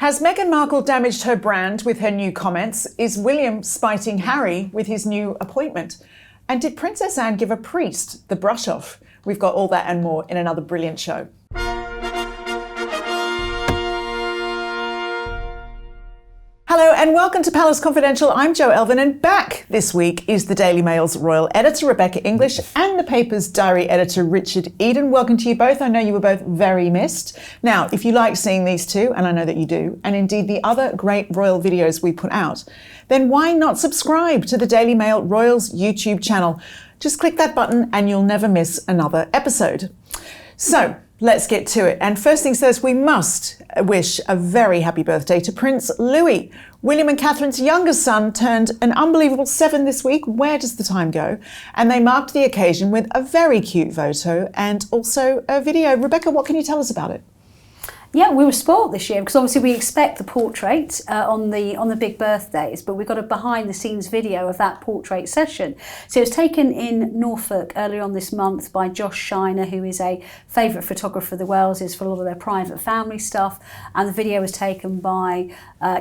Has Meghan Markle damaged her brand with her new comments? Is William spiting Harry with his new appointment? And did Princess Anne give a priest the brush off? We've got all that and more in another brilliant show. Hello and welcome to Palace Confidential. I'm Jo Elvin, and back this week is the Daily Mail's royal editor Rebecca English and the paper's diary editor Richard Eden. Welcome to you both. I know you were both very missed. Now, if you like seeing these two, and I know that you do, and indeed the other great royal videos we put out, then why not subscribe to the Daily Mail Royals YouTube channel? Just click that button and you'll never miss another episode. So, let's get to it. And first things first, we must wish a very happy birthday to Prince Louis. William and Catherine's youngest son turned an unbelievable 7 this week. Where does the time go? And they marked the occasion with a very cute photo and also a video. Rebecca, what can you tell us about it? Yeah, we were spoilt this year because obviously we expect the portrait on the big birthdays, but we got a behind the scenes video of that portrait session. So it was taken in Norfolk earlier on this month by Josh Shiner, who is a favourite photographer of the Welleses for a lot of their private family stuff, and the video was taken by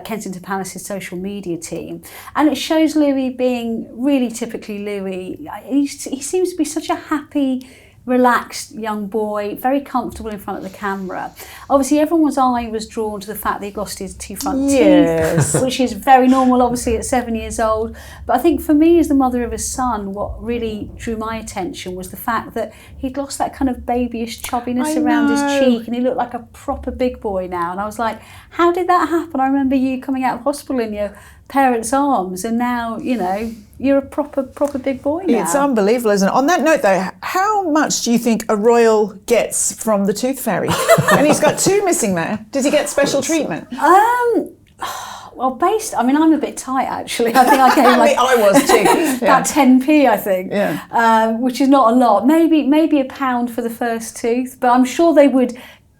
Kensington Palace's social media team, and it shows Louis being really typically Louis. He seems to be such a happy, relaxed young boy, very comfortable in front of the camera. Obviously, everyone's eye was drawn to the fact that he'd lost his two front teeth, which is very normal, obviously, at 7 years old. But I think for me, as the mother of his son, what really drew my attention was the fact that he'd lost that kind of babyish chubbiness around his cheek, and he looked like a proper big boy now. And I was like, how did that happen? I remember you coming out of hospital in your parents' arms, and now, you know, you're a proper big boy now. It's unbelievable, isn't it? On that note, though, how much do you think a royal gets from the tooth fairy? And he's got two missing there. Does he get special treatment? Well, I'm a bit tight, actually. I think I gave like I was too. about 10p, I think, which is not a lot. Maybe £1 for the first tooth, but I'm sure they would,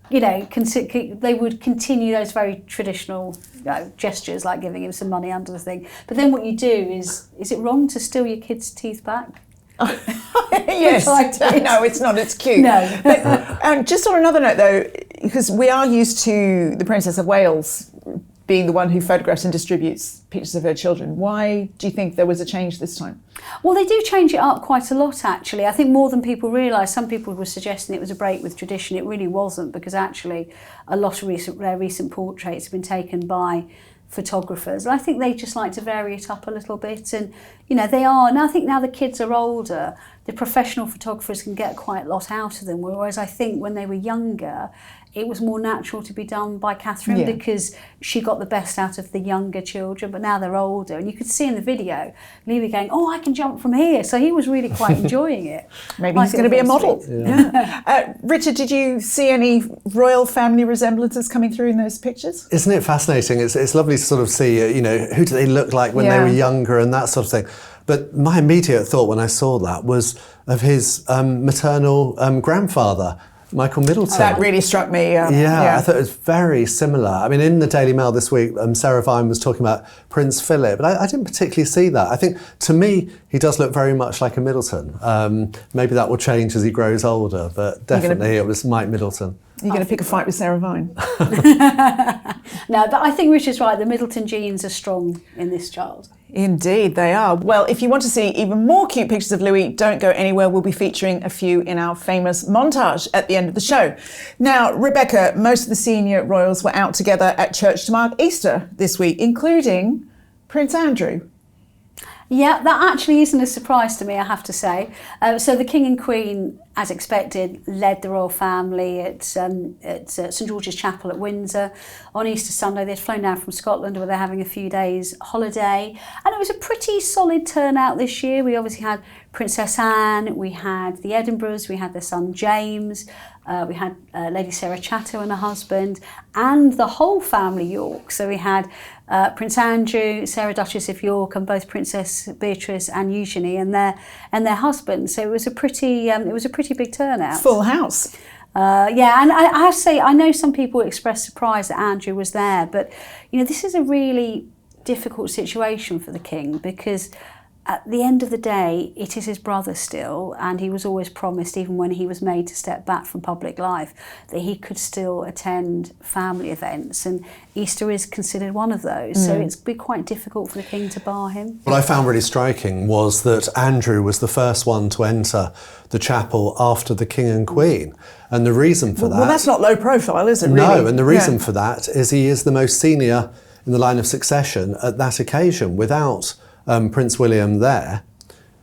you know, they would continue those very traditional gestures, like giving him some money under the thing. But then what you do is it wrong to steal your kid's teeth back? Yes. No, it's not. It's cute. No. But, just on another note, though, because we are used to the Princess of Wales being the one who photographs and distributes pictures of her children, why do you think there was a change this time? Well, they do change it up quite a lot, actually. I think more than people realise. Some people were suggesting it was a break with tradition. It really wasn't, because actually a lot of their recent portraits have been taken by photographers. And I think they just like to vary it up a little bit. And, you know, they are. Now, I think now the kids are older, the professional photographers can get quite a lot out of them. Whereas I think when they were younger, it was more natural to be done by Catherine because she got the best out of the younger children, but now they're older. And you could see in the video, Louis going, oh, I can jump from here. So he was really quite enjoying it. Maybe he's going to be a model. Richard, did you see any royal family resemblances coming through in those pictures? Isn't it fascinating? It's lovely to sort of see, you know, who do they look like when they were younger and that sort of thing. But my immediate thought when I saw that was of his maternal grandfather, Michael Middleton. That really struck me. I thought it was very similar. I mean, in the Daily Mail this week, Sarah Vine was talking about Prince Philip, but I didn't particularly see that. I think, to me, he does look very much like a Middleton. Maybe that will change as he grows older, but definitely it was Mike Middleton. You're going to pick a fight with Sarah Vine? No, but I think Richard's right. The Middleton genes are strong in this child. Indeed, they are. Well, if you want to see even more cute pictures of Louis, don't go anywhere. We'll be featuring a few in our famous montage at the end of the show. Now, Rebecca, most of the senior royals were out together at church to mark Easter this week, including Prince Andrew. Yeah, that actually isn't a surprise to me, I have to say. So the King and Queen, as expected, led the royal family at St George's Chapel at Windsor on Easter Sunday. They'd flown down from Scotland where they're having a few days holiday. And it was a pretty solid turnout this year. We obviously had Princess Anne, we had the Edinburghs, we had their son James, we had Lady Sarah Chatto and her husband, and the whole family York. So we had Prince Andrew, Sarah Duchess of York, and both Princess Beatrice and Eugenie and their husbands. So it was a pretty big turnout. Full house. And I have to say, I know some people expressed surprise that Andrew was there, but you know, this is a really difficult situation for the King because at the end of the day, it is his brother still, and he was always promised, even when he was made to step back from public life, that he could still attend family events, and Easter is considered one of those. So it's been quite difficult for the king to bar him. What I found really striking was that Andrew was the first one to enter the chapel after the king and queen. And the reason for that... Well, that's not low profile, is it, really? No, and the reason for that is he is the most senior in the line of succession at that occasion. Without Prince William there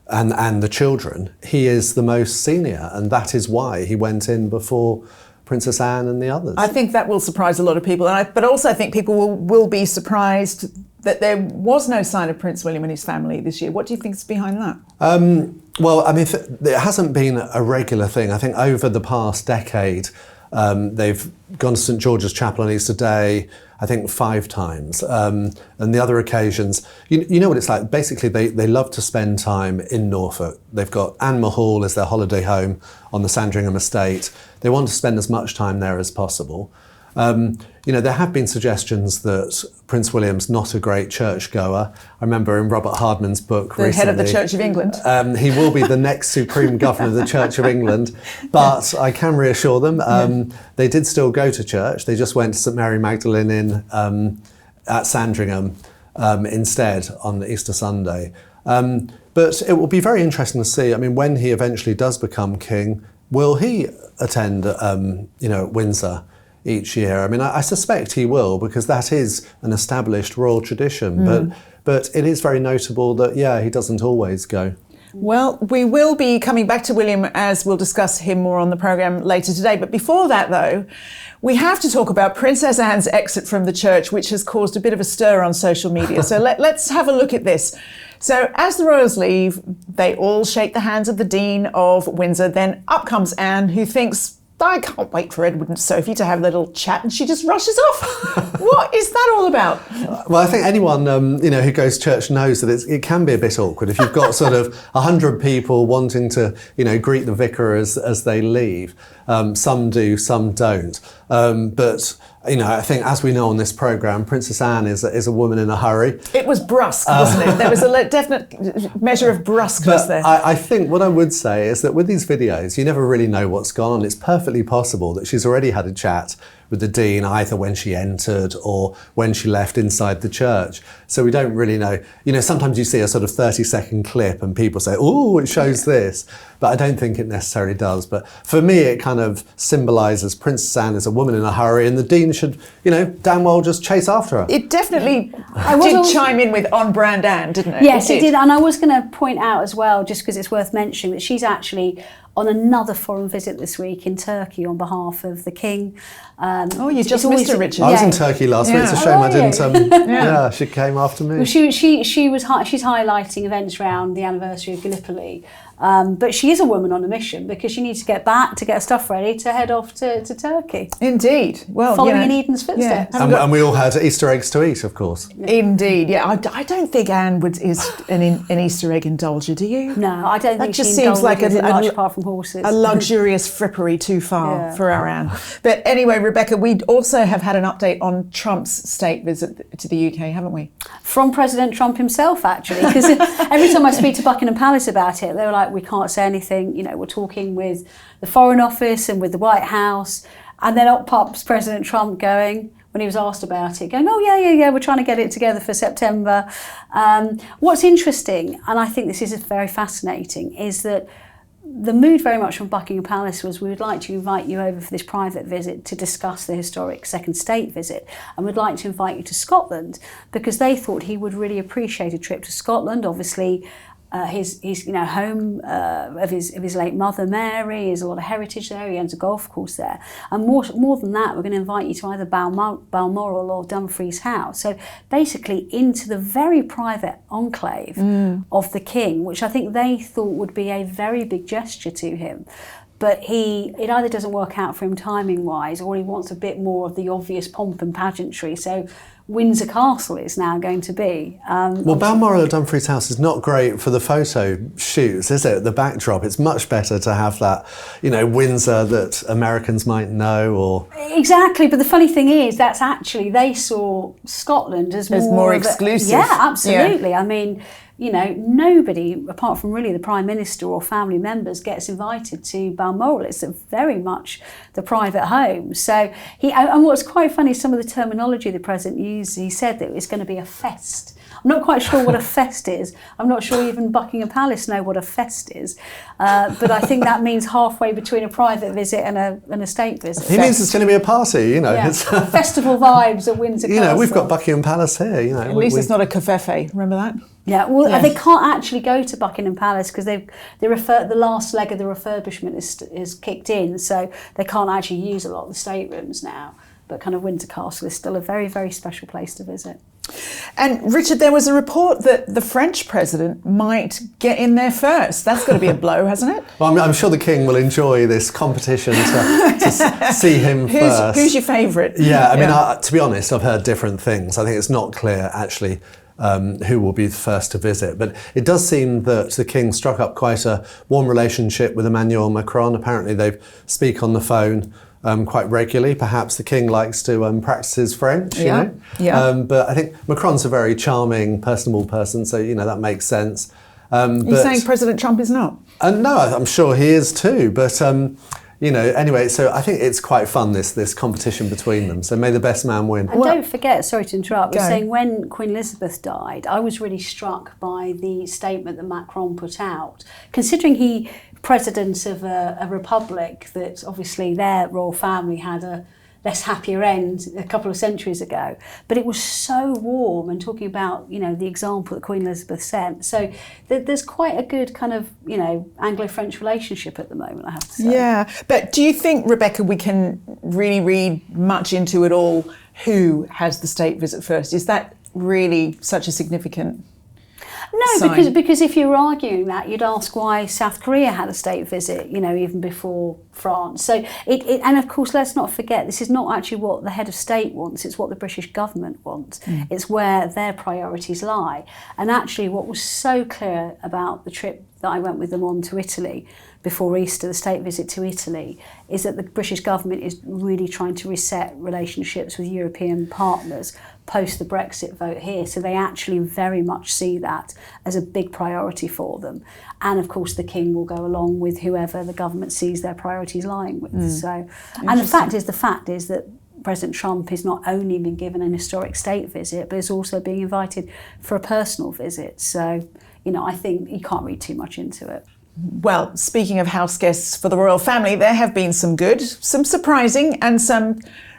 and the children, he is the most senior, and that is why he went in before Princess Anne and the others. I think that will surprise a lot of people, but also I think people will be surprised that there was no sign of Prince William and his family this year. What do you think is behind that? Well, I mean, it hasn't been a regular thing. I think over the past decade, they've gone to St George's Chapel on Easter Day, I think 5 times. And the other occasions, you know what it's like. Basically, they love to spend time in Norfolk. They've got Anmer Hall as their holiday home on the Sandringham estate. They want to spend as much time there as possible. There have been suggestions that Prince William's not a great churchgoer. I remember in Robert Hardman's book the recently, head of the Church of England. He will be the next Supreme Governor of the Church of England, but I can reassure them, they did still go to church. They just went to St Mary Magdalene at Sandringham instead on Easter Sunday. But it will be very interesting to see, I mean, when he eventually does become king, will he attend Windsor each year? I mean, I suspect he will, because that is an established royal tradition. But it is very notable that, he doesn't always go. Well, we will be coming back to William, as we'll discuss him more on the programme later today. But before that, though, we have to talk about Princess Anne's exit from the church, which has caused a bit of a stir on social media. So let's have a look at this. So as the royals leave, they all shake the hands of the Dean of Windsor. Then up comes Anne, who thinks, I can't wait for Edward and Sophie to have their little chat, and she just rushes off. What is that all about? Well, I think anyone who goes to church knows that it can be a bit awkward if you've got sort of 100 people wanting to greet the vicar as they leave. Some do, some don't. But I think, as we know on this programme, Princess Anne is a woman in a hurry. It was brusque, wasn't it? There was a definite measure of brusqueness there. I think what I would say is that with these videos, you never really know what's gone on. It's perfectly possible that she's already had a chat with the Dean, either when she entered or when she left inside the church. So we don't really know. Sometimes you see a sort of 30-second clip and people say, oh, it shows this. But I don't think it necessarily does. But for me, it kind of symbolises Princess Anne as a woman in a hurry, and the Dean should, damn well just chase after her. It definitely did chime in with on-brand Anne, didn't it? Yes, it did. And I was going to point out as well, just because it's worth mentioning, that she's actually on another foreign visit this week in Turkey on behalf of the King. You just missed her, Richard. I was in Turkey last week. It's a shame I didn't. She came after me. Well, she's highlighting events around the anniversary of Gallipoli. But she is a woman on a mission, because she needs to get back to get her stuff ready to head off to Turkey. Indeed. Well, following in Eden's footsteps. Yeah. And we all had Easter eggs to eat, of course. Indeed. Yeah. I don't think Anne is an Easter egg indulger, do you? No, I don't think just she seems like much apart from horses. A luxurious frippery too far for our Anne. But anyway, Rebecca, we also have had an update on Trump's state visit to the UK, haven't we? From President Trump himself, actually, because every time I speak to Buckingham Palace about it, they were like, we can't say anything. We're talking with the Foreign Office and with the White House. And then up pops President Trump going, when he was asked about it, going, oh, yeah, we're trying to get it together for September. What's interesting, and I think this is very fascinating, is that the mood very much from Buckingham Palace was, we would like to invite you over for this private visit to discuss the historic second state visit, and we'd like to invite you to Scotland, because they thought he would really appreciate a trip to Scotland. Obviously, his home of his late mother Mary. There's a lot of heritage there. He owns a golf course there, and more than that, we're going to invite you to either Balmoral or Dumfries House. So basically, into the very private enclave of the King, which I think they thought would be a very big gesture to him. But it either doesn't work out for him timing-wise, or he wants a bit more of the obvious pomp and pageantry. So Windsor Castle is now going to be. Well, Balmoral at Dumfries House is not great for the photo shoots, is it? The backdrop. It's much better to have that, Windsor that Americans might know, or... Exactly, but the funny thing is, that's actually, they saw Scotland as more exclusive. Yeah, absolutely. Yeah. I mean, nobody, apart from really the Prime Minister or family members, gets invited to Balmoral. It's very much the private home. So and what's quite funny, some of the terminology the President used, he said that it's going to be a fest. I'm not quite sure what a fest is. I'm not sure even Buckingham Palace know what a fest is. But I think that means halfway between a private visit and a state visit. He means it's going to be a party, Yeah. It's festival vibes at Windsor Castle. We've got Buckingham Palace here, At least it's not a covfefe, remember that? Yeah, well, they can't actually go to Buckingham Palace because the last leg of the refurbishment is kicked in, so they can't actually use a lot of the staterooms now. But kind of Windsor Castle is still a very, very special place to visit. And Richard, there was a report that the French president might get in there first. That's got to be a blow, hasn't it? Well, I'm sure the King will enjoy this competition to see him first. Who's your favourite? Yeah, I mean, to be honest, I've heard different things. I think it's not clear, actually, who will be the first to visit. But it does seem that the King struck up quite a warm relationship with Emmanuel Macron. Apparently they speak on the phone quite regularly. Perhaps the King likes to practice his French, you know. Yeah. But I think Macron's a very charming, personable person, so, that makes sense. You're saying President Trump is not? No, I'm sure he is too. But, anyway, so I think it's quite fun, this competition between them. So may the best man win. And don't forget, sorry to interrupt, you're saying when Queen Elizabeth died, I was really struck by the statement that Macron put out. Considering he president of a republic that obviously their royal family had a less happier end a couple of centuries ago, but it was so warm, and talking about the example that Queen Elizabeth set. So there's quite a good kind of Anglo-French relationship at the moment, I have to say. Yeah, but do you think, Rebecca, we can really read much into it all who has the state visit first? Is that really such a significant No, because if you were arguing that, you'd ask why South Korea had a state visit, even before France. So and of course, let's not forget, this is not actually what the head of state wants, it's what the British government wants. It's where their priorities lie. And actually what was so clear about the trip that I went with them on to Italy before Easter, the state visit to Italy, is that the British government is really trying to reset relationships with European partners post the Brexit vote here. So they actually very much see that as a big priority for them. And of course, the King will go along with whoever the government sees their priorities lying with. So, and the fact is that President Trump has not only been given an historic state visit, but is also being invited for a personal visit. So, I think you can't read too much into it. Well, speaking of house guests for the royal family, there have been some good, some surprising, and some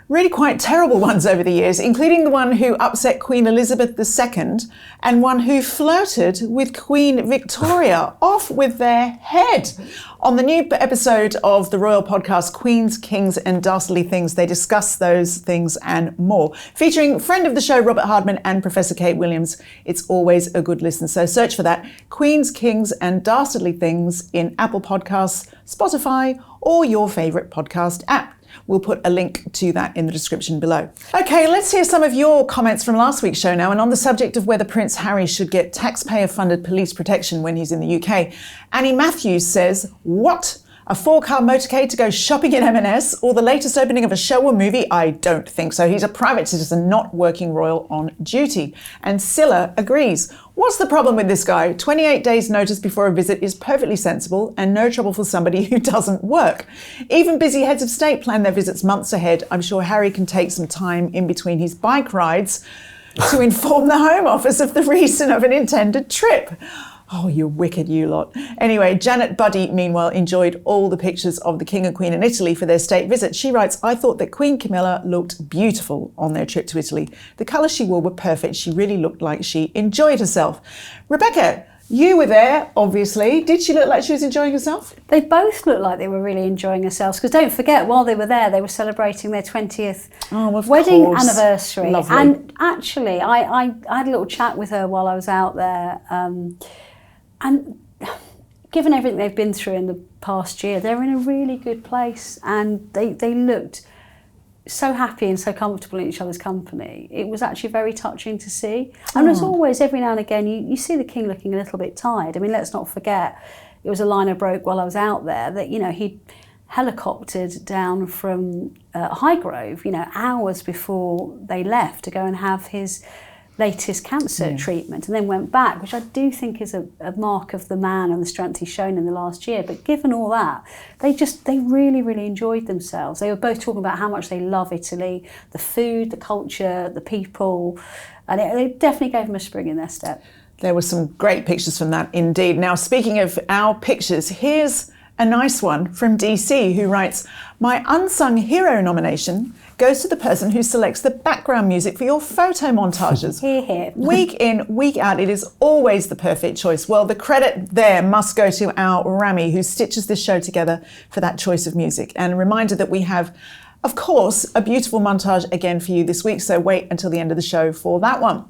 really quite terrible ones over the years, including the one who upset Queen Elizabeth II and one who flirted with Queen Victoria off with their head. On the new episode of the royal podcast, Queens, Kings and Dastardly Things, they discuss those things and more. Featuring friend of the show, Robert Hardman, and Professor Kate Williams. It's always a good listen. So search for that, Queens, Kings and Dastardly Things, in Apple Podcasts, Spotify, or your favourite podcast app. We'll put a link to that in the description below. Okay, let's hear some of your comments from last week's show now. And on the subject of whether Prince Harry should get taxpayer-funded police protection when he's in the UK, Annie Matthews says, what? A 4-car motorcade to go shopping in M&S, or the latest opening of a show or movie? I don't think so. He's a private citizen, not working royal on duty. And Scylla agrees. What's the problem with this guy? 28 days notice before a visit is perfectly sensible and no trouble for somebody who doesn't work. Even busy heads of state plan their visits months ahead. I'm sure Harry can take some time in between his bike rides to inform the Home Office of the reason of an intended trip. Oh, you wicked you lot. Anyway, Janet Buddy, meanwhile, enjoyed all the pictures of the King and Queen in Italy for their state visit. She writes, I thought that Queen Camilla looked beautiful on their trip to Italy. The colours she wore were perfect. She really looked like she enjoyed herself. Rebecca, you were there, obviously. Did she look like she was enjoying herself? They both looked like they were really enjoying themselves, because don't forget, while they were there, they were celebrating their 20th wedding anniversary. Lovely. And actually, I had a little chat with her while I was out there. And given everything they've been through in the past year, they're in a really good place, and they looked so happy and so comfortable in each other's company. It was actually very touching to see. And as always, every now and again, you see the king looking a little bit tired. I mean, let's not forget, it was a line I broke while I was out there that, you know, he'd helicoptered down from Highgrove, you know, hours before they left to go and have his latest cancer treatment, and then went back, which I do think is a mark of the man and the strength he's shown in the last year. But given all that, they really, really enjoyed themselves. They were both talking about how much they love Italy, the food, the culture, the people, and it definitely gave them a spring in their step. There were some great pictures from that indeed. Now, speaking of our pictures, here's a nice one from DC who writes, "My unsung hero nomination goes to the person who selects the background music for your photo montages. Hear, hear. Week in, week out, it is always the perfect choice." Well, the credit there must go to our Rami, who stitches this show together for that choice of music. And a reminder that we have, of course, a beautiful montage again for you this week, so wait until the end of the show for that one.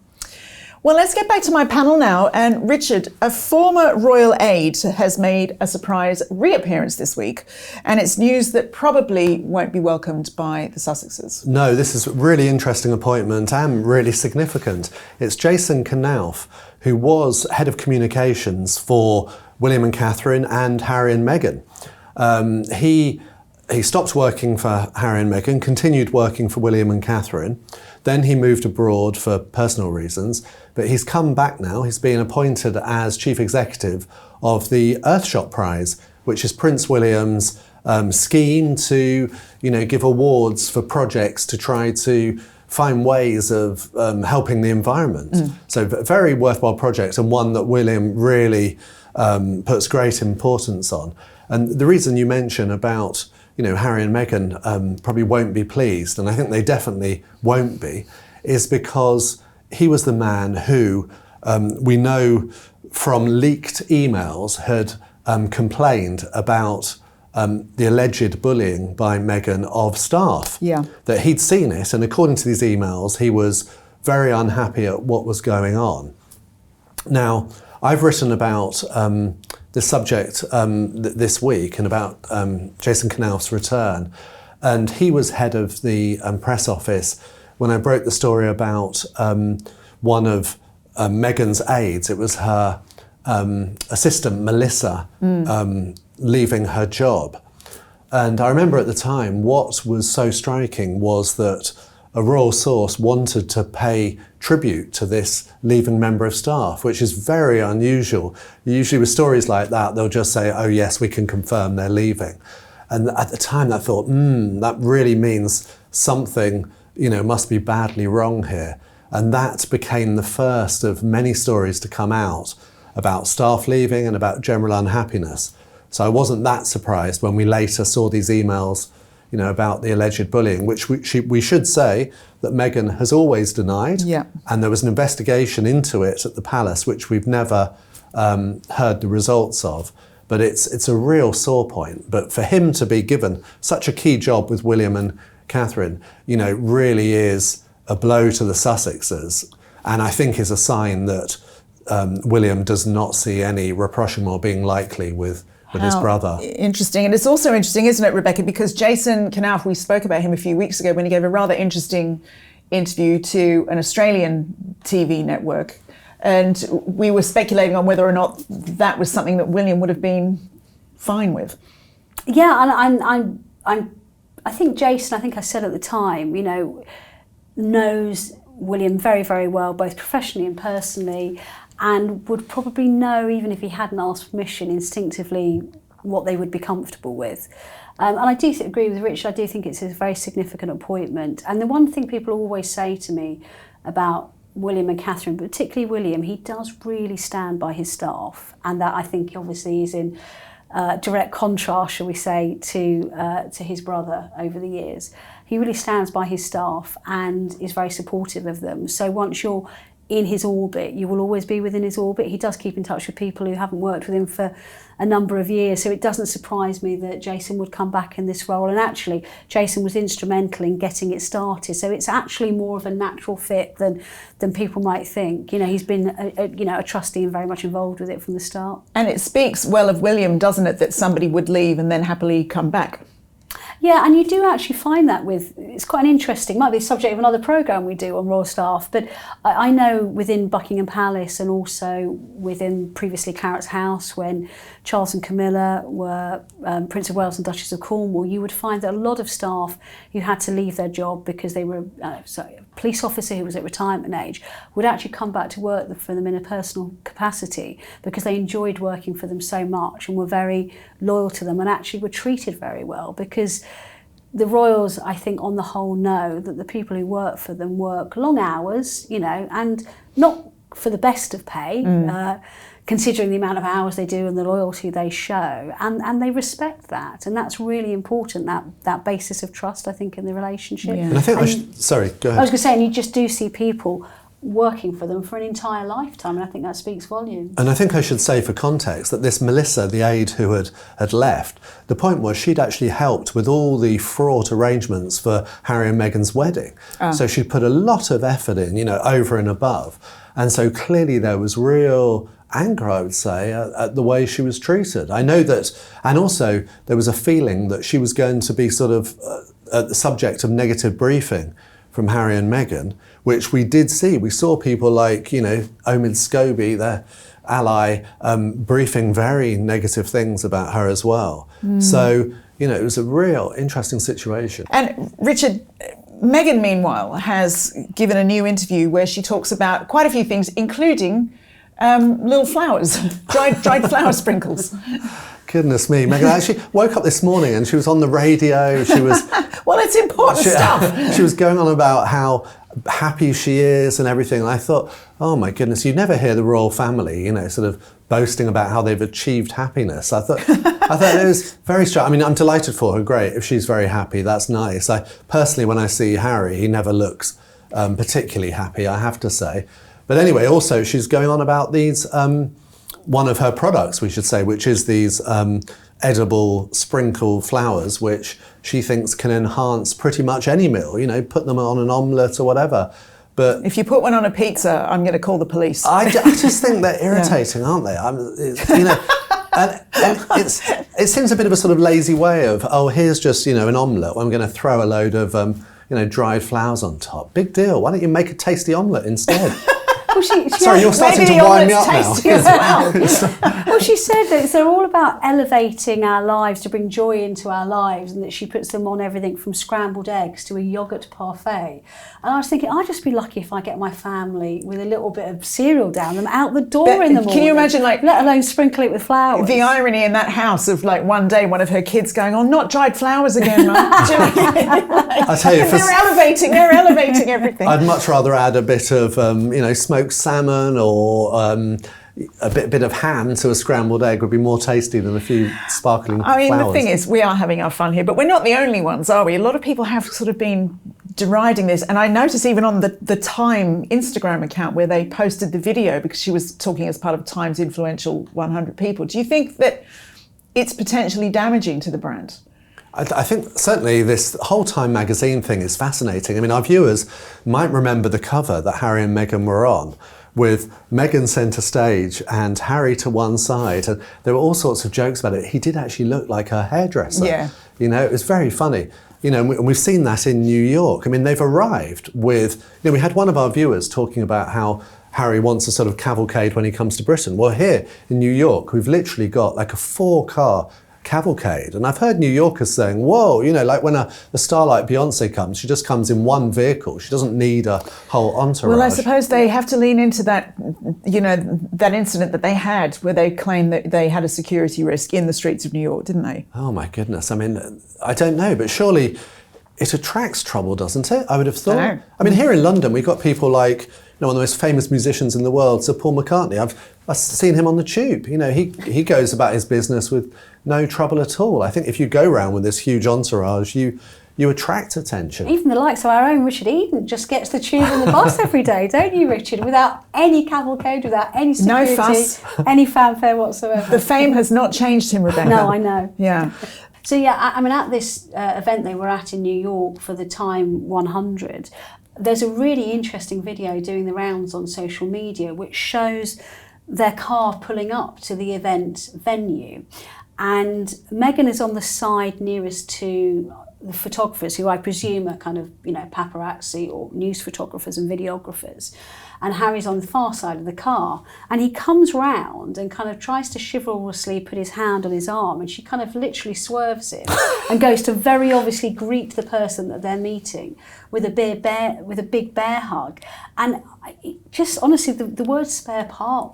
Well, let's get back to my panel now. And Richard, a former royal aide, has made a surprise reappearance this week. And it's news that probably won't be welcomed by the Sussexes. No, this is a really interesting appointment and really significant. It's Jason Knauf, who was head of communications for William and Catherine and Harry and Meghan. He stopped working for Harry and Meghan, continued working for William and Catherine. Then he moved abroad for personal reasons, but he's come back now. He's been appointed as chief executive of the Earthshot Prize, which is Prince William's scheme to, give awards for projects to try to find ways of helping the environment. So a very worthwhile project, and one that William really puts great importance on. And the reason you mention about Harry and Meghan probably won't be pleased, and I think they definitely won't be, is because he was the man who we know from leaked emails had complained about the alleged bullying by Meghan of staff. Yeah. That he'd seen it, and according to these emails, he was very unhappy at what was going on. Now, I've written about this subject this week and about Jason Knauf's return. And he was head of the press office when I broke the story about one of Meghan's aides. It was her assistant, Melissa, leaving her job. And I remember at the time, what was so striking was that a royal source wanted to pay tribute to this leaving member of staff, which is very unusual. Usually with stories like that, they'll just say, oh yes, we can confirm they're leaving. And at the time I thought, that really means something, must be badly wrong here. And that became the first of many stories to come out about staff leaving and about general unhappiness. So I wasn't that surprised when we later saw these emails about the alleged bullying, which we should say that Meghan has always denied. Yeah. And there was an investigation into it at the palace, which we've never heard the results of. But it's a real sore point. But for him to be given such a key job with William and Catherine, really is a blow to the Sussexes. And I think is a sign that William does not see any rapprochement being likely with his brother. Interesting. And it's also interesting, isn't it, Rebecca, because Jason Knauf, we spoke about him a few weeks ago when he gave a rather interesting interview to an Australian TV network. And we were speculating on whether or not that was something that William would have been fine with. Yeah, and I think Jason, I think I said at the time, knows William very, very well, both professionally and personally, and would probably know, even if he hadn't asked permission, instinctively what they would be comfortable with. And I do agree with Richard. I do think it's a very significant appointment. And the one thing people always say to me about William and Catherine, particularly William, he does really stand by his staff, and that I think obviously is in direct contrast, shall we say, to his brother over the years. He really stands by his staff and is very supportive of them. So once you're in his orbit, you will always be within his orbit. He does keep in touch with people who haven't worked with him for a number of years, so it doesn't surprise me that Jason would come back in this role. And actually, Jason was instrumental in getting it started, so it's actually more of a natural fit than people might think. He's been a trustee and very much involved with it from the start. And it speaks well of William, doesn't it, that somebody would leave and then happily come back? Yeah, and you do actually find that it's quite an interesting, might be the subject of another programme we do on royal staff, but I know within Buckingham Palace and also within previously Claret's House, when Charles and Camilla were Prince of Wales and Duchess of Cornwall, you would find that a lot of staff who had to leave their job because they were a police officer who was at retirement age would actually come back to work for them in a personal capacity because they enjoyed working for them so much and were very loyal to them and actually were treated very well, because the royals, I think, on the whole, know that the people who work for them work long hours, and not for the best of pay, considering the amount of hours they do and the loyalty they show, and they respect that, and that's really important, that basis of trust, I think, in the relationship. Yeah. And I think sorry, go ahead. I was going to say, and you just do see people working for them for an entire lifetime, and I think that speaks volumes. And I think I should say for context that this Melissa, the aide who had left, the point was she'd actually helped with all the fraught arrangements for Harry and Meghan's wedding. So she'd put a lot of effort in, over and above. And so clearly there was real anger, I would say, at the way she was treated. I know that, and also there was a feeling that she was going to be sort of the subject of negative briefing from Harry and Meghan, which we did see. We saw people like, Omid Scobie, their ally, briefing very negative things about her as well. So, it was a real interesting situation. And Richard, Meghan, meanwhile, has given a new interview where she talks about quite a few things, including little flowers, dried flower sprinkles. Goodness me, Meghan actually woke up this morning and she was on the radio. She was well, it's important stuff. She was going on about how happy she is and everything. And I thought, oh my goodness, you never hear the royal family, sort of boasting about how they've achieved happiness. I thought it was very strange. I mean, I'm delighted for her. Great, if she's very happy, that's nice. I personally, when I see Harry, he never looks particularly happy, I have to say. But anyway, also she's going on about these. One of her products, we should say, which is these edible sprinkle flowers, which she thinks can enhance pretty much any meal, put them on an omelette or whatever. But if you put one on a pizza, I'm going to call the police. I just think they're irritating, aren't they? And it seems a bit of a sort of lazy way of, here's just, an omelette. I'm going to throw a load of, dried flowers on top. Big deal. Why don't you make a tasty omelette instead? Well, sorry, you're starting to wind me up now. As well. Well, she said that they're all about elevating our lives to bring joy into our lives, and that she puts them on everything from scrambled eggs to a yoghurt parfait. And I was thinking, I'd just be lucky if I get my family with a little bit of cereal down them out the door in the morning. Can you imagine, let alone sprinkle it with flowers? The irony in that house of one day one of her kids going, not dried flowers again, Mum. I tell you, they're elevating everything. I'd much rather add a bit of, smoked salmon or a bit of ham to a scrambled egg would be more tasty than a few sparkling flowers. The thing is, we are having our fun here, but we're not the only ones, are we? A lot of people have sort of been deriding this, and I noticed even on the Time Instagram account where they posted the video, because she was talking as part of Time's influential 100 people. Do you think that it's potentially damaging to the brand? I think certainly this whole Time magazine thing is fascinating. I mean, our viewers might remember the cover that Harry and Meghan were on, with Meghan centre stage and Harry to one side. And there were all sorts of jokes about it. He did actually look like a hairdresser. Yeah. It was very funny. And we've seen that in New York. I mean, they've arrived with, we had one of our viewers talking about how Harry wants a sort of cavalcade when he comes to Britain. Well, here in New York, we've literally got like a 4-car cavalcade. And I've heard New Yorkers saying, whoa, like when a star like Beyonce comes, she just comes in one vehicle. She doesn't need a whole entourage. Well, I suppose they have to lean into that, that incident that they had where they claimed that they had a security risk in the streets of New York, didn't they? Oh my goodness. I mean, I don't know, but surely it attracts trouble, doesn't it? I would have thought. I mean, here in London, we've got people like, one of the most famous musicians in the world, Sir Paul McCartney. I've seen him on the tube. He goes about his business with no trouble at all. I think if you go around with this huge entourage, you attract attention. Even the likes of our own Richard Eden just gets the tube and the bus every day, don't you, Richard? Without any cavalcade, without any security, no fuss, any fanfare whatsoever. The fame has not changed him, Rebecca. No, I know. Yeah. So I mean, at this event they were at in New York for the Time 100, there's a really interesting video doing the rounds on social media which shows their car pulling up to the event venue, and Meghan is on the side nearest to the photographers, who I presume are kind of, paparazzi or news photographers and videographers. And Harry's on the far side of the car. And he comes round and kind of tries to chivalrously put his hand on his arm, and she kind of literally swerves him and goes to very obviously greet the person that they're meeting with a big bear hug. And just honestly, the word spare part,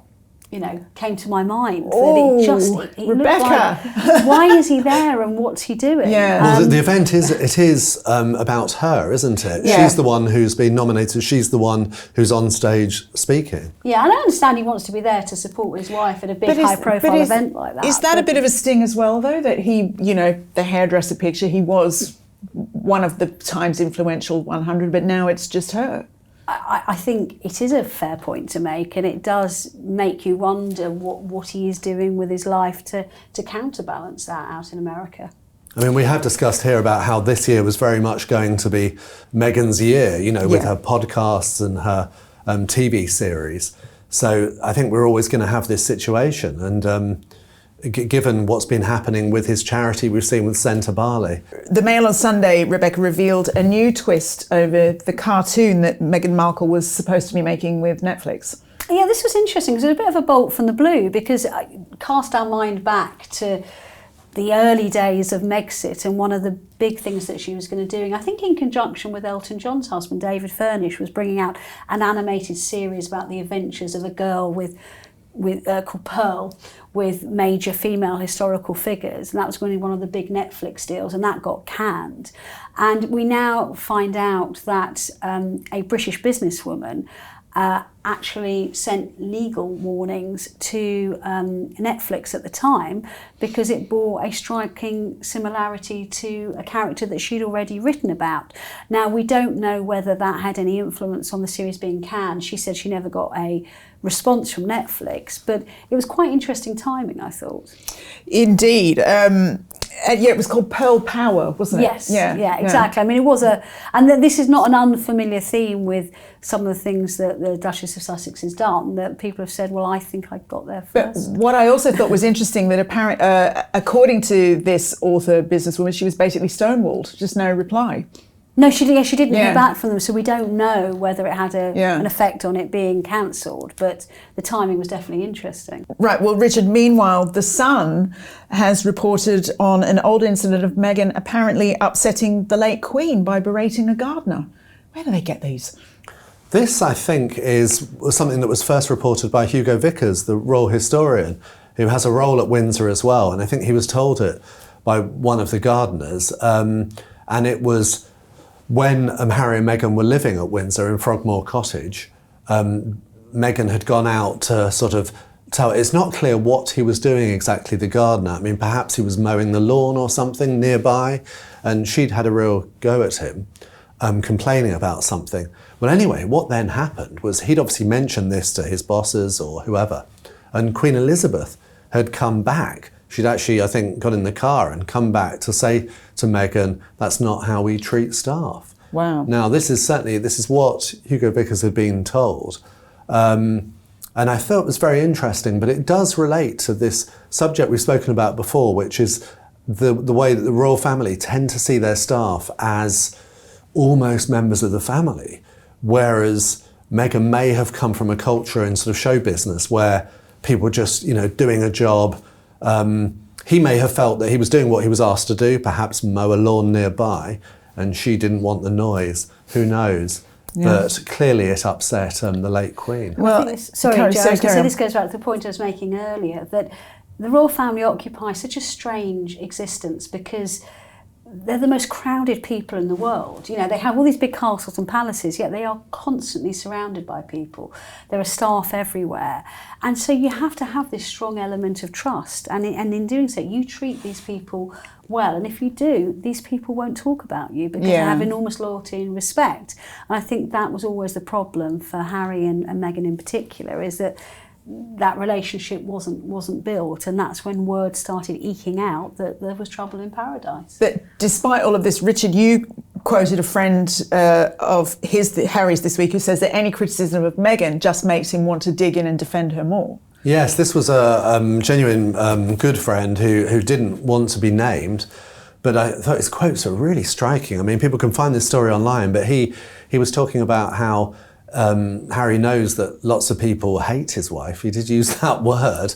came to my mind. Oh, that it Rebecca! Like, why is he there and what's he doing? Yeah. Well, the event is about her, isn't it? Yeah. She's the one who's been nominated. She's the one who's on stage speaking. Yeah, and I understand he wants to be there to support his wife at a big high-profile event like that. Is that a bit of a sting as well, though, that he, the hairdresser picture, he was one of the Times influential 100, but now it's just her? I think it is a fair point to make, and it does make you wonder what he is doing with his life to counterbalance that out in America. I mean, we have discussed here about how this year was very much going to be Meghan's year, with her podcasts and her TV series. So I think we're always going to have this situation. And given what's been happening with his charity we've seen with Centre Barley. The Mail on Sunday, Rebecca, revealed a new twist over the cartoon that Meghan Markle was supposed to be making with Netflix. Yeah, this was interesting because it was a bit of a bolt from the blue, because I cast our mind back to the early days of Megxit, and one of the big things that she was going to do, I think in conjunction with Elton John's husband, David Furnish, was bringing out an animated series about the adventures of a girl called Pearl, with major female historical figures, and that was going to be one of the big Netflix deals, and that got canned. And we now find out that a British businesswoman actually sent legal warnings to Netflix at the time, because it bore a striking similarity to a character that she'd already written about. Now, we don't know whether that had any influence on the series being canned. She said she never got a response from Netflix, but it was quite interesting timing, I thought. Indeed. It was called Pearl Power, wasn't it? Yes, yeah, exactly. I mean, it was and this is not an unfamiliar theme with some of the things that the Duchess of Sussex has done, that people have said, well, I think I got there first. But what I also thought was interesting, that according to this author, businesswoman, she was basically stonewalled, just no reply. No, she didn't hear back from them, so we don't know whether it had an effect on it being cancelled, but the timing was definitely interesting. Right, well, Richard, meanwhile, The Sun has reported on an old incident of Meghan apparently upsetting the late Queen by berating a gardener. Where do they get these? This, I think, was something that was first reported by Hugo Vickers, the royal historian, who has a role at Windsor as well, and I think he was told it by one of the gardeners, and it was when Harry and Meghan were living at Windsor in Frogmore Cottage. Meghan had gone out to sort of tell, it's not clear what he was doing exactly, the gardener. I mean, perhaps he was mowing the lawn or something nearby, and she'd had a real go at him, complaining about something. Well, anyway, what then happened was he'd obviously mentioned this to his bosses or whoever, and Queen Elizabeth had come back. She'd actually, I think, got in the car and come back to say to Meghan, that's not how we treat staff. Wow. Now, this is what Hugo Vickers had been told. And I thought it was very interesting, but it does relate to this subject we've spoken about before, which is the way that the royal family tend to see their staff as almost members of the family, whereas Meghan may have come from a culture in sort of show business where people were just, doing a job. He may have felt that he was doing what he was asked to do, perhaps mow a lawn nearby, and she didn't want the noise. Who knows? Yeah. But clearly it upset the late Queen. Well, sorry, Jo, so this goes back to the point I was making earlier, that the royal family occupy such a strange existence because they're the most crowded people in the world. They have all these big castles and palaces, yet they are constantly surrounded by people. There are staff everywhere. And so you have to have this strong element of trust. And in doing so, you treat these people well. And if you do, these people won't talk about you because they have enormous loyalty and respect. And I think that was always the problem for Harry and Meghan in particular, is that relationship wasn't built, and that's when word started eking out that there was trouble in paradise. But despite all of this, Richard, you quoted a friend of Harry's this week, who says that any criticism of Meghan just makes him want to dig in and defend her more. Yes, this was a genuine good friend who didn't want to be named, but I thought his quotes are really striking. I mean, people can find this story online, but he was talking about how Harry knows that lots of people hate his wife. He did use that word,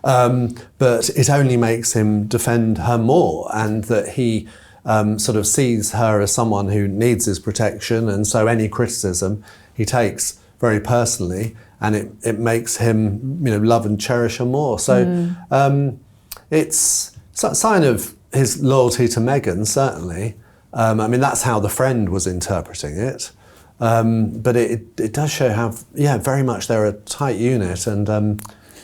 but it only makes him defend her more, and that he sort of sees her as someone who needs his protection, and so any criticism he takes very personally, and it makes him, love and cherish her more. So it's a sign of his loyalty to Meghan, certainly. I mean, that's how the friend was interpreting it. But it does show how, very much they're a tight unit, and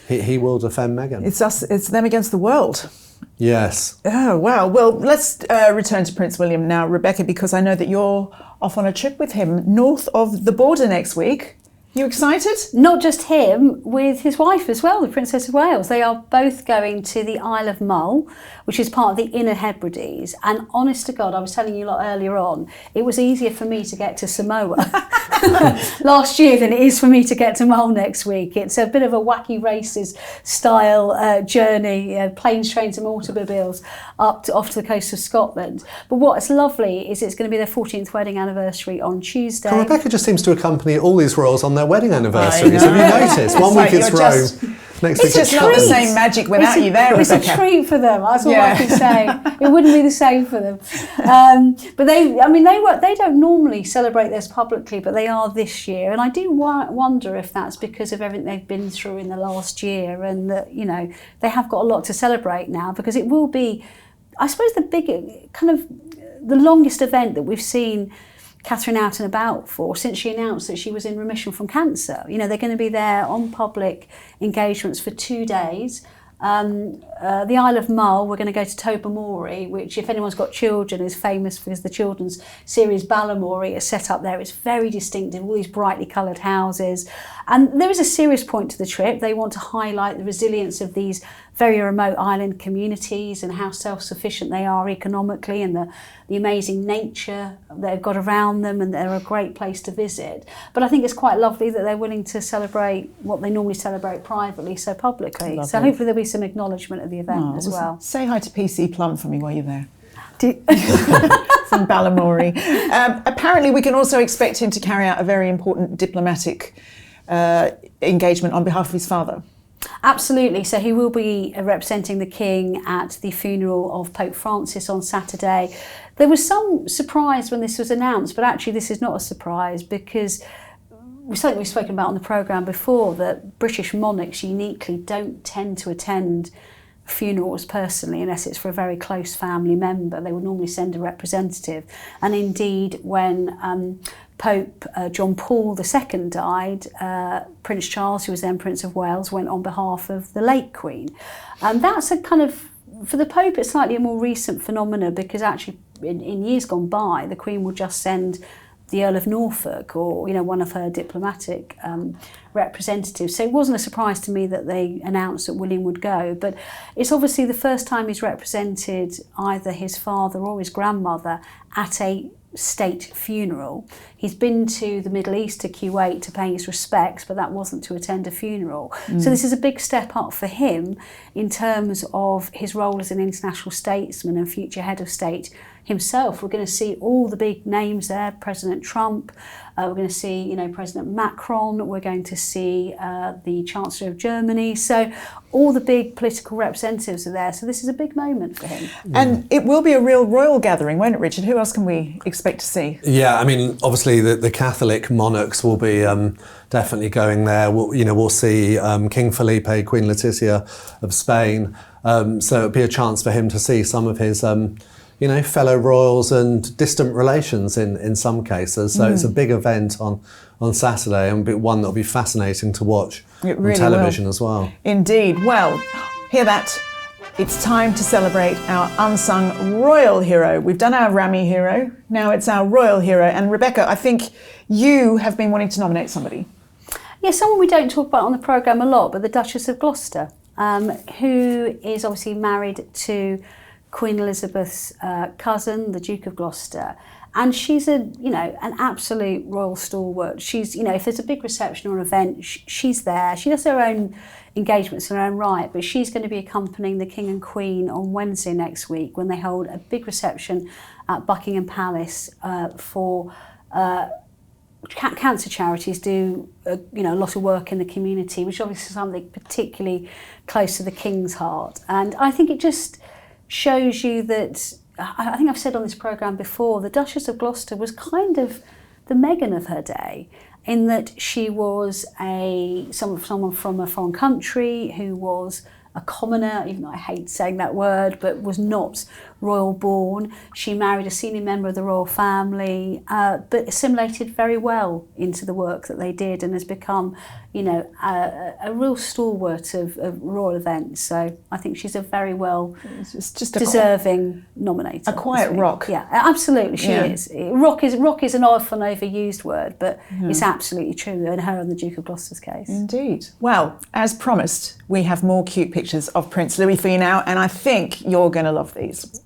he will defend Meghan. It's them against the world. Yes. Oh, wow. Well, let's return to Prince William now, Rebecca, because I know that you're off on a trip with him north of the border next week. You excited? Not just him, with his wife as well, the Princess of Wales. They are both going to the Isle of Mull, which is part of the Inner Hebrides. And honest to God, I was telling you a lot earlier on, it was easier for me to get to Samoa last year than it is for me to get to Mull next week. It's a bit of a wacky races style journey, planes, trains and automobiles off to the coast of Scotland. But what's lovely is it's going to be their 14th wedding anniversary on Tuesday. Well, Rebecca just seems to accompany all these royals on their wedding anniversaries. Have you noticed? One week it's Rome, next week it's not the same magic without you there, Rebecca. It's a treat for them. That's all I can say. It wouldn't be the same for them. But they don't normally celebrate this publicly, but they are this year. And I do wonder if that's because of everything they've been through in the last year, and that they have got a lot to celebrate now, because it will be, I suppose, the longest event that we've seen Catherine out and about for since she announced that she was in remission from cancer. They're going to be there on public engagements for 2 days. The Isle of Mull, we're going to go to Tobermory, which, if anyone's got children, is famous because the children's series Balamory is set up there. It's very distinctive, all these brightly coloured houses. And there is a serious point to the trip. They want to highlight the resilience of these very remote island communities and how self-sufficient they are economically, and the amazing nature they've got around them, and they're a great place to visit. But I think it's quite lovely that they're willing to celebrate what they normally celebrate privately so publicly. Lovely. So hopefully there'll be some acknowledgement of the event as well. Say hi to PC Plum for me while you're there. From Balamory. Apparently we can also expect him to carry out a very important diplomatic engagement on behalf of his father. Absolutely. So he will be representing the King at the funeral of Pope Francis on Saturday. There was some surprise when this was announced, but actually this is not a surprise, because something we've spoken about on the programme before, that British monarchs uniquely don't tend to attend funerals personally unless it's for a very close family member. They would normally send a representative. And indeed, when Pope John Paul II died, Prince Charles, who was then Prince of Wales, went on behalf of the late Queen. And that's a kind of, for the Pope, it's slightly a more recent phenomenon, because actually in years gone by, the Queen would just send the Earl of Norfolk or one of her diplomatic representatives. So it wasn't a surprise to me that they announced that William would go, but it's obviously the first time he's represented either his father or his grandmother at a state funeral. He's been to the Middle East, to Kuwait, to pay his respects, but that wasn't to attend a funeral. So this is a big step up for him in terms of his role as an international statesman and future head of state himself. We're going to see all the big names there: President Trump, we're going to see President Macron, we're going to see the Chancellor of Germany. So all the big political representatives are there. So this is a big moment for him. And it will be a real royal gathering, won't it, Richard? Who else can we expect to see? Yeah, I mean, obviously the Catholic monarchs will be definitely going there. We'll see King Felipe, Queen Letizia of Spain. So it'll be a chance for him to see some of his fellow royals and distant relations in some cases. So it's a big event on Saturday, and one that'll be fascinating to watch on television as well. Indeed. Well, hear that? It's time to celebrate our unsung royal hero. We've done our Rammy hero, now it's our royal hero. And Rebecca, I think you have been wanting to nominate somebody. Yeah, someone we don't talk about on the programme a lot, but the Duchess of Gloucester, who is obviously married to Queen Elizabeth's cousin, the Duke of Gloucester. And she's an absolute royal stalwart. She's, if there's a big reception or an event, she's there. She does her own engagements in her own right, but she's going to be accompanying the King and Queen on Wednesday next week when they hold a big reception at Buckingham Palace for cancer charities do a lot of work in the community, which obviously is something particularly close to the King's heart. And I think it just shows you that, I think I've said on this programme before, the Duchess of Gloucester was kind of the Meghan of her day, in that she was someone from a foreign country who was a commoner, even though I hate saying that word, but was not royal born. She married a senior member of the royal family, but assimilated very well into the work that they did and has become, a real stalwart of royal events. So I think she's a very well deserving nominator. A quiet rock. Yeah, absolutely, she is. Rock is an often overused word, but it's absolutely true in her and the Duke of Gloucester's case. Indeed. Well, as promised, we have more cute pictures of Prince Louis for you now, and I think you're going to love these.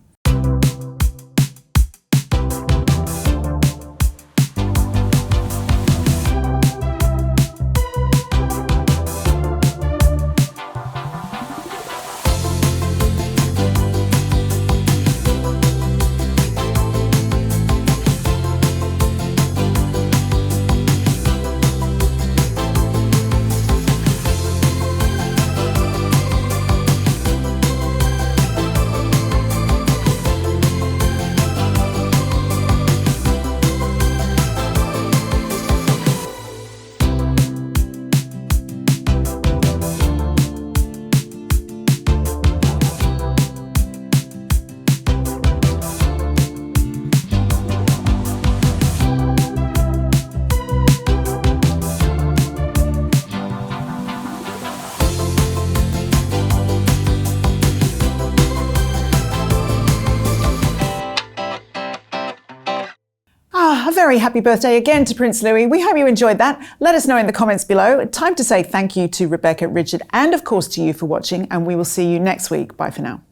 A very happy birthday again to Prince Louis. We hope you enjoyed that. Let us know in the comments below. Time to say thank you to Rebecca, Richard, and of course to you for watching, and we will see you next week. Bye for now.